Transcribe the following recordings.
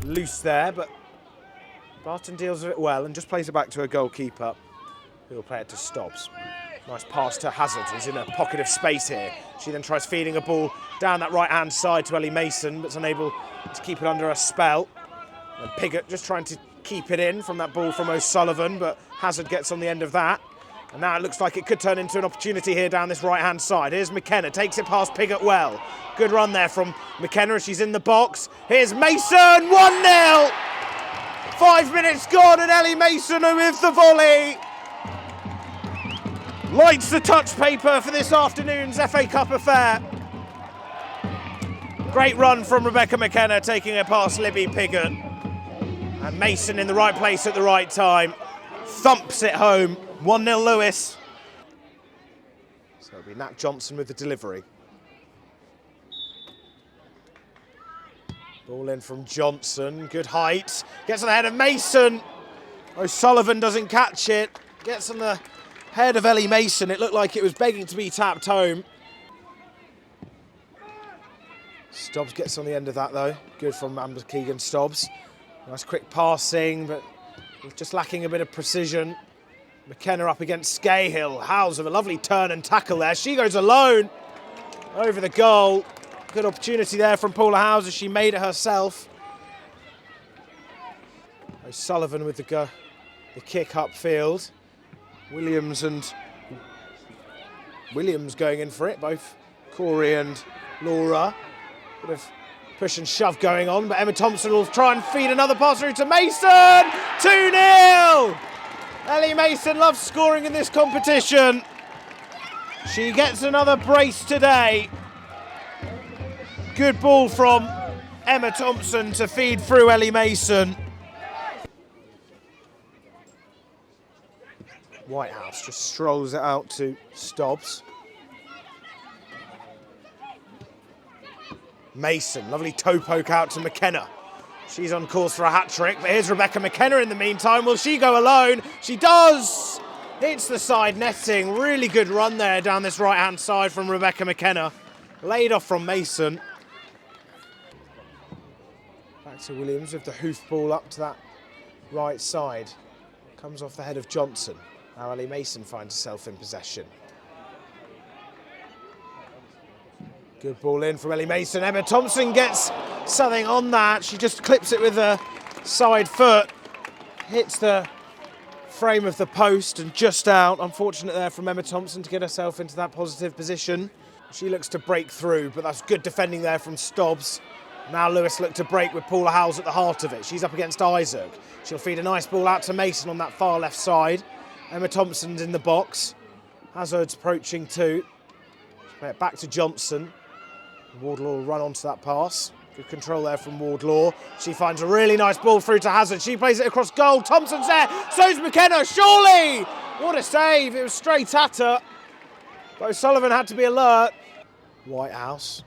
loose there, but Barton deals with it well and just plays it back to her goalkeeper, who will play it to Stobbs. Nice pass to Hazard, who's in a pocket of space here. She then tries feeding a ball down that right-hand side to Ellie Mason, but's unable to keep it under a spell. And Pigott just trying to keep it in from that ball from O'Sullivan, but Hazard gets on the end of that. And now it looks like it could turn into an opportunity here down this right-hand side. Here's McKenna, takes it past Pigott well. Good run there from McKenna as she's in the box. Here's Mason, 1-0! 5 minutes gone and Ellie Mason with the volley. Lights the touch paper for this afternoon's FA Cup affair. Great run from Rebecca McKenna, taking it past Libby Pigott. And Mason in the right place at the right time. Thumps it home. 1-0 Lewes. So it'll be Nat Johnson with the delivery. Ball in from Johnson. Good height. Gets on the head of Mason. O'Sullivan doesn't catch it. Gets on the head of Ellie Mason. It looked like it was begging to be tapped home. Stobbs gets on the end of that though. Good from Amber Keegan Stobbs. Nice quick passing, but just lacking a bit of precision. McKenna up against Scahill. Howes with a lovely turn and tackle there. She goes alone over the goal. Good opportunity there from Paula Howes as she made it herself. O'Sullivan with the kick upfield. Williams going in for it, both Corey and Laura. Bit of push and shove going on, but Emma Thompson will try and feed another pass through to Mason. 2-0! Ellie Mason loves scoring in this competition. She gets another brace today. Good ball from Emma Thompson to feed through Ellie Mason. Whitehouse just strolls it out to Stobbs. Mason, lovely toe poke out to McKenna. She's on course for a hat-trick, but here's Rebecca McKenna in the meantime. Will she go alone? She does! Hits the side netting. Really good run there down this right-hand side from Rebecca McKenna. Laid off from Mason. Back to Williams with the hoof ball up to that right side. Comes off the head of Johnson. Now Ellie Mason finds herself in possession. Good ball in from Ellie Mason. Emma Thompson gets something on that. She just clips it with a side foot. Hits the frame of the post and just out. Unfortunate there from Emma Thompson to get herself into that positive position. She looks to break through, but that's good defending there from Stobbs. Now Lewes look to break with Paula Howes at the heart of it. She's up against Isaac. She'll feed a nice ball out to Mason on that far left side. Emma Thompson's in the box. Hazard's approaching too. Play it back to Johnson. Wardlaw will run onto that pass. Good control there from Wardlaw. She finds a really nice ball through to Hazard. She plays it across goal. Thompson's there. So's McKenna. Surely! What a save. It was straight at her. But O'Sullivan had to be alert. Whitehouse.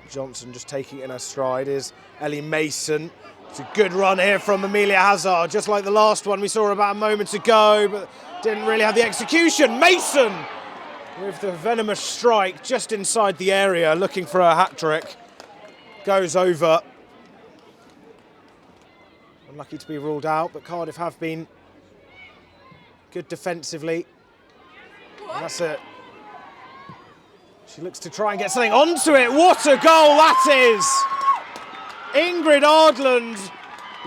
Johnson just taking it in her stride is Ellie Mason. It's a good run here from Amelia Hazard, just like the last one we saw about a moment ago, but didn't really have the execution. Mason with the venomous strike just inside the area, looking for a hat-trick. Goes over. Unlucky to be ruled out, but Cardiff have been good defensively. And that's it. She looks to try and get something onto it. What a goal that is! Ingrid Ardland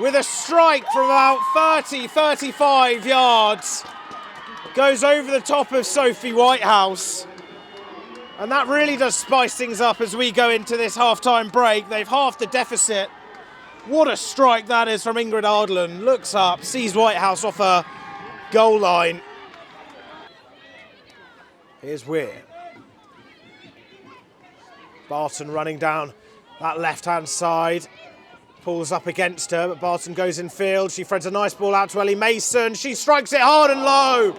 with a strike from about 30, 35 yards. Goes over the top of Sophie Whitehouse. And that really does spice things up as we go into this half-time break. They've halved the deficit. What a strike that is from Ingrid Ardland. Looks up, sees Whitehouse off her goal line. Here's Weir. Barton running down that left-hand side. Pulls up against her, but Barton goes in field. She threads a nice ball out to Ellie Mason. She strikes it hard and low,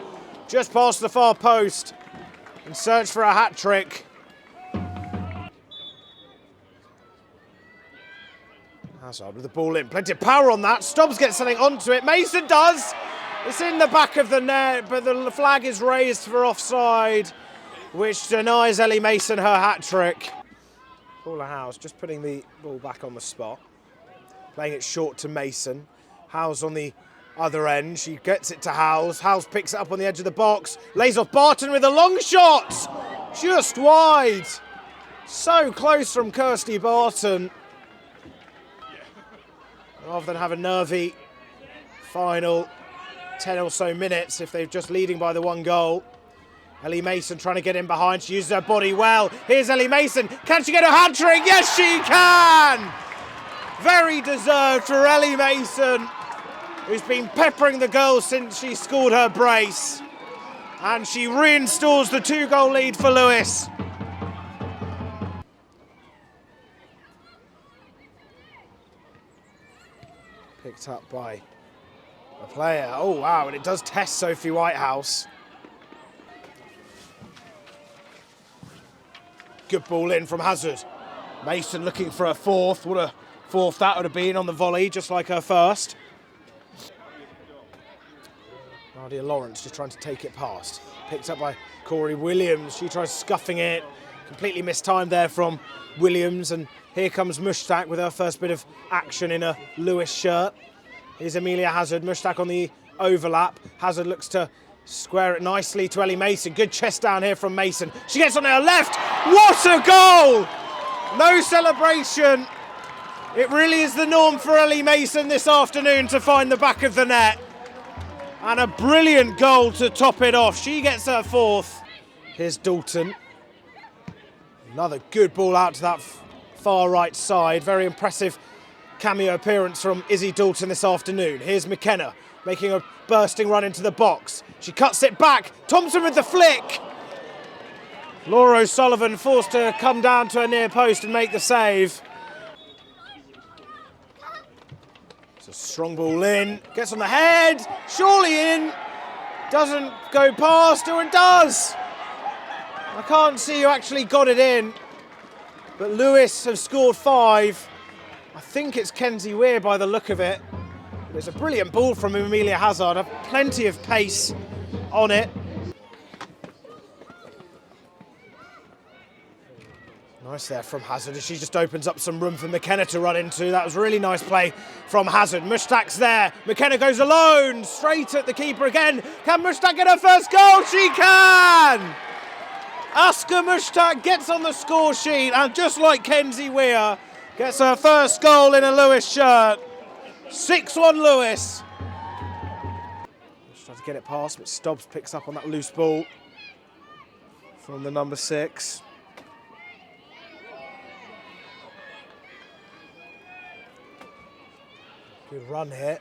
just past the far post, in search for a hat-trick. Hazard with the ball in. Plenty of power on that. Stobbs gets something onto it. Mason does. It's in the back of the net, but the flag is raised for offside, which denies Ellie Mason her hat-trick. Paula Howes just putting the ball back on the spot. Playing it short to Mason. Howes on the other end. She gets it to Howes. Howes picks it up on the edge of the box. Lays off Barton with a long shot. Just wide. So close from Kirsty Barton. Rather than have a nervy final 10 or so minutes if they're just leading by the 1 goal. Ellie Mason trying to get in behind. She uses her body well. Here's Ellie Mason. Can she get a hat-trick? Yes, she can! Very deserved for Ellie Mason, who's been peppering the girls since she scored her brace. And she reinstalls the 2-goal lead for Lewes. Picked up by a player. Oh, wow, and it does test Sophie Whitehouse. Good ball in from Hazard. Mason looking for a fourth. What a fourth that would have been on the volley, just like her first. Nadia Lawrence just trying to take it past. Picked up by Corey Williams. She tries scuffing it. Completely mistimed there from Williams. And here comes Mushtaq with her first bit of action in a Lewes shirt. Here's Amelia Hazard. Mushtaq on the overlap. Hazard looks to square it nicely to Ellie Mason. Good chest down here from Mason. She gets on her left. What a goal! No celebration. It really is the norm for Ellie Mason this afternoon to find the back of the net. And a brilliant goal to top it off. She gets her fourth. Here's Dalton. Another good ball out to that far right side. Very impressive cameo appearance from Izzy Dalton this afternoon. Here's McKenna making a bursting run into the box. She cuts it back. Thompson with the flick. Laura O'Sullivan forced to come down to her near post and make the save. It's a strong ball in. Gets on the head. Surely in. Doesn't go past her and does. I can't see who actually got it in. But Lewes have scored 5. I think it's Kenzie Weir by the look of it. It's a brilliant ball from Amelia Hazard. Plenty of pace on it. Nice there from Hazard as she just opens up some room for McKenna to run into. That was a really nice play from Hazard. Mushtaq's there. McKenna goes alone, straight at the keeper again. Can Mushtaq get her first goal? She can! Aska Mushtaq gets on the score sheet and just like Kenzie Weir, gets her first goal in a Lewes shirt. 6-1 Lewes. Just trying to get it past, but Stobbs picks up on that loose ball from the number 6. Good run here.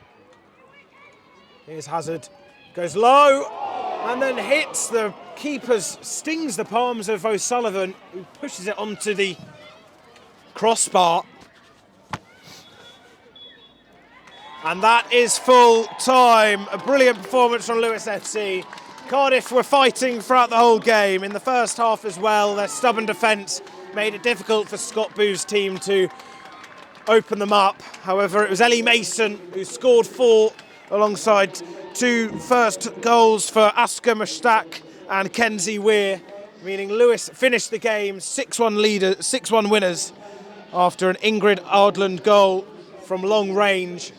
Here's Hazard. Goes low and then hits the keeper's, stings the palms of O'Sullivan, who pushes it onto the crossbar. And that is full time. A brilliant performance from Lewes FC. Cardiff were fighting throughout the whole game. In the first half as well, their stubborn defence made it difficult for Scott Booth's team to open them up. However, it was Ellie Mason who scored 4 alongside 2 first goals for Aska Mushtaq and Kenzie Weir, meaning Lewes finished the game 6-1 winners after an Ingrid Ardland goal from long range.